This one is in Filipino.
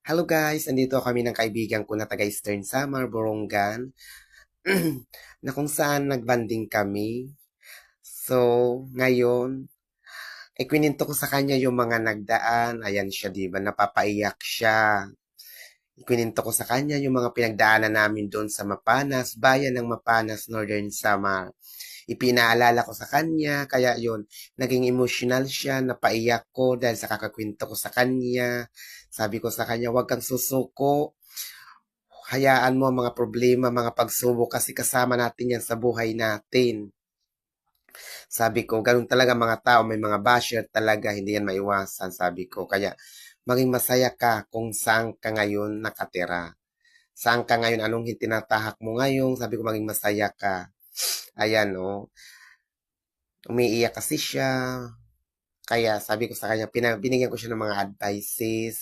Hello guys, andito kami ng kaibigan ko na taga Eastern Samar, Borongan, na kung saan nagbanding kami. So, ngayon, ikwinento ko sa kanya yung mga nagdaan. Ayan siya, di ba? Napapaiyak siya. Ikwinento ko sa kanya yung mga pinagdaanan namin doon sa Mapanas, bayan ng Mapanas, Northern Samar. Ipinaalala ko sa kanya, kaya yun, naging emotional siya, napaiyak ko dahil sa kakakwento ko sa kanya. Sabi ko sa kanya, huwag kang susuko, hayaan mo ang mga problema, mga pagsubok kasi kasama natin yan sa buhay natin. Sabi ko, ganun talaga mga tao, may mga basher talaga, hindi yan maiwasan, sabi ko. Kaya, maging masaya ka kung saan ka ngayon nakatira. Saan ka ngayon, anong tinatahak mo ngayon, sabi ko, maging masaya ka. Ayan, oh. Umiiyak kasi siya. Kaya sabi ko sa kanya, binigyan ko siya ng mga advices.